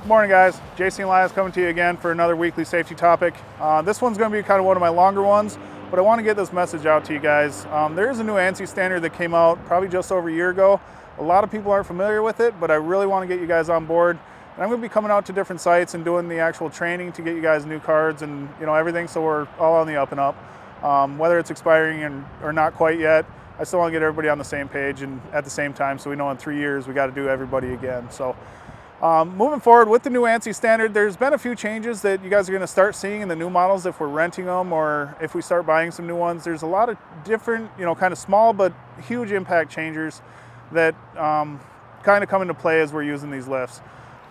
Morning guys, JC Elias coming to you again for another weekly safety topic. This one's going to be kind of one of my longer ones, but I want to get this message out to you guys. There is a new Ansi Standard that came out probably just over a year ago. A lot of people aren't familiar with it, but I really want to get you guys on board. And I'm going to be coming out to different sites and doing the actual training to get you guys new cards and everything, so we're all on the up and up. Whether it's expiring or not quite yet, I still want to get everybody on the same page and at the same time, so we know in 3 years we got to do everybody again. So moving forward with the new Ansi Standard, there's been a few changes that you guys are going to start seeing in the new models if we're renting them or if we start buying some new ones. There's a lot of different, kind of small but huge impact changes that kind of come into play as we're using these lifts.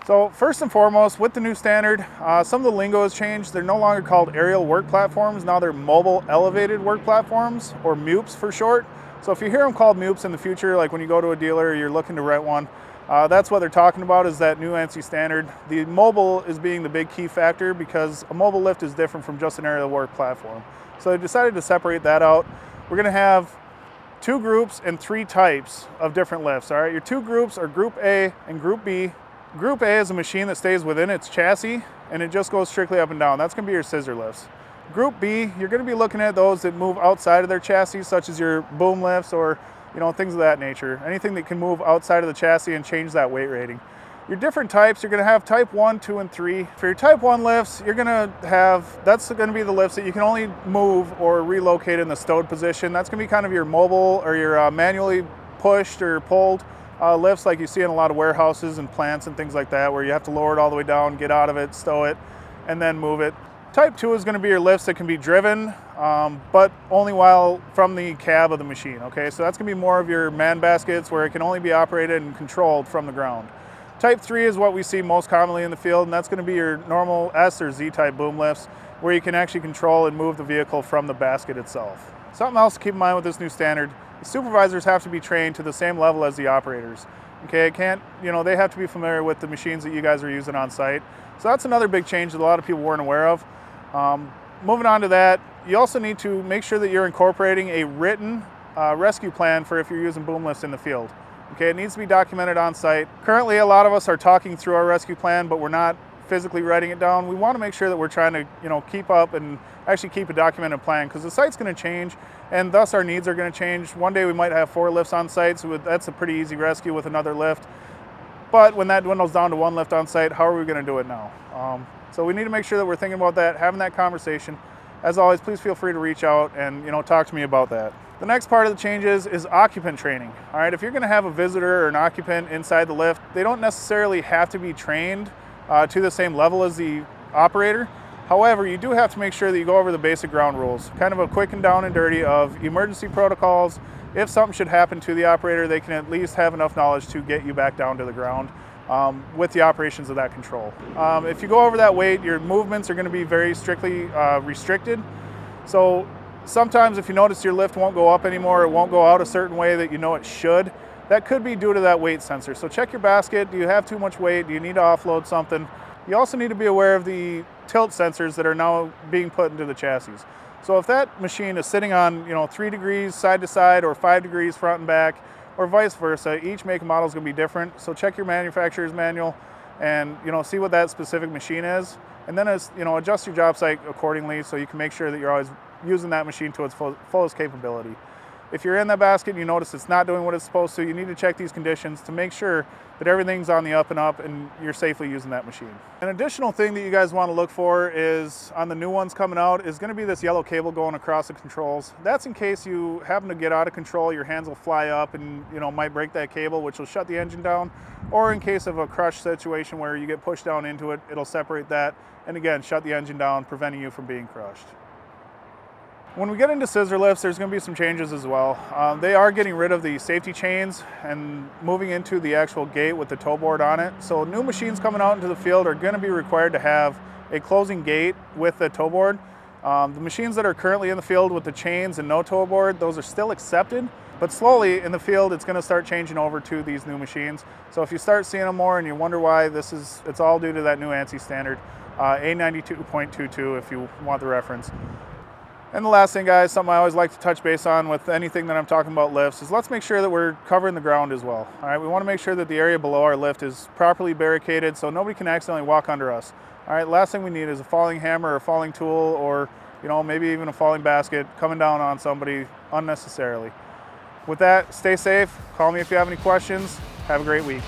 So first and foremost, with the new standard, some of the lingo has changed. They're no longer called aerial work platforms. Now they're mobile elevated work platforms, or MUPs for short. So if you hear them called MUPs in the future, like when you go to a dealer or you're looking to rent one, that's what they're talking about, is that new Ansi Standard. The mobile is being the big key factor because a mobile lift is different from just an aerial work platform. So they decided to separate that out. We're going to have 2 groups and 3 types of different lifts. All right, your 2 groups are Group A and Group B. Group A is a machine that stays within its chassis and it just goes strictly up and down. That's going to be your scissor lifts. Group B, you're going to be looking at those that move outside of their chassis, such as your boom lifts or things of that nature. Anything that can move outside of the chassis and change that weight rating. Your different types, you're going to have type 1, 2, and 3. For your type 1 lifts, you're going to have, that's going to be the lifts that you can only move or relocate in the stowed position. That's going to be kind of your mobile or your manually pushed or pulled lifts like you see in a lot of warehouses and plants and things like that, where you have to lower it all the way down, get out of it, stow it, and then move it. Type 2 is going to be your lifts that can be driven, but only while from the cab of the machine, okay? So that's going to be more of your man baskets where it can only be operated and controlled from the ground. Type 3 is what we see most commonly in the field, and that's going to be your normal S or Z type boom lifts, where you can actually control and move the vehicle from the basket itself. Something else to keep in mind with this new standard, the supervisors have to be trained to the same level as the operators. Okay, they have to be familiar with the machines that you guys are using on site. So that's another big change that a lot of people weren't aware of. Moving on to that, you also need to make sure that you're incorporating a written rescue plan for if you're using boom lifts in the field. Okay, it needs to be documented on site. Currently, a lot of us are talking through our rescue plan, but we're not physically writing it down. We want to make sure that we're trying to, keep up and actually keep a documented plan, because the site's going to change, and thus our needs are going to change. One day we might have 4 lifts on site, so that's a pretty easy rescue with another lift. But when that dwindles down to 1 lift on site, how are we going to do it now? So we need to make sure that we're thinking about that, having that conversation. As always, please feel free to reach out and talk to me about that. The next part of the changes is occupant training. All right, if you're going to have a visitor or an occupant inside the lift, they don't necessarily have to be trained to the same level as the operator. However, you do have to make sure that you go over the basic ground rules, kind of a quick and down and dirty of emergency protocols. If something should happen to the operator, they can at least have enough knowledge to get you back down to the ground with the operations of that control. If you go over that weight, your movements are going to be very strictly restricted. So sometimes if you notice your lift won't go up anymore, it won't go out a certain way that it should, that could be due to that weight sensor. So check your basket. Do you have too much weight? Do you need to offload something? You also need to be aware of the tilt sensors that are now being put into the chassis. So if that machine is sitting on 3 degrees side to side or 5 degrees front and back, or vice versa, each make and model is going to be different. So check your manufacturer's manual and see what that specific machine is, and then adjust your job site accordingly so you can make sure that you're always using that machine to its fullest capability. If you're in that basket and you notice it's not doing what it's supposed to, you need to check these conditions to make sure that everything's on the up and up and you're safely using that machine. An additional thing that you guys want to look for is, on the new ones coming out, is going to be this yellow cable going across the controls. That's in case you happen to get out of control, your hands will fly up and might break that cable, which will shut the engine down. Or in case of a crush situation where you get pushed down into it, it'll separate that and again shut the engine down, preventing you from being crushed. When we get into scissor lifts, there's going to be some changes as well. They are getting rid of the safety chains and moving into the actual gate with the tow board on it. So new machines coming out into the field are going to be required to have a closing gate with the tow board. The machines that are currently in the field with the chains and no tow board, those are still accepted. But slowly in the field, it's going to start changing over to these new machines. So if you start seeing them more and you wonder why, it's all due to that new Ansi Standard, A92.22 if you want the reference. And the last thing, guys, something I always like to touch base on with anything that I'm talking about lifts is let's make sure that we're covering the ground as well. All right, we want to make sure that the area below our lift is properly barricaded so nobody can accidentally walk under us. All right, last thing we need is a falling hammer or a falling tool or, maybe even a falling basket coming down on somebody unnecessarily. With that, stay safe. Call me if you have any questions. Have a great week.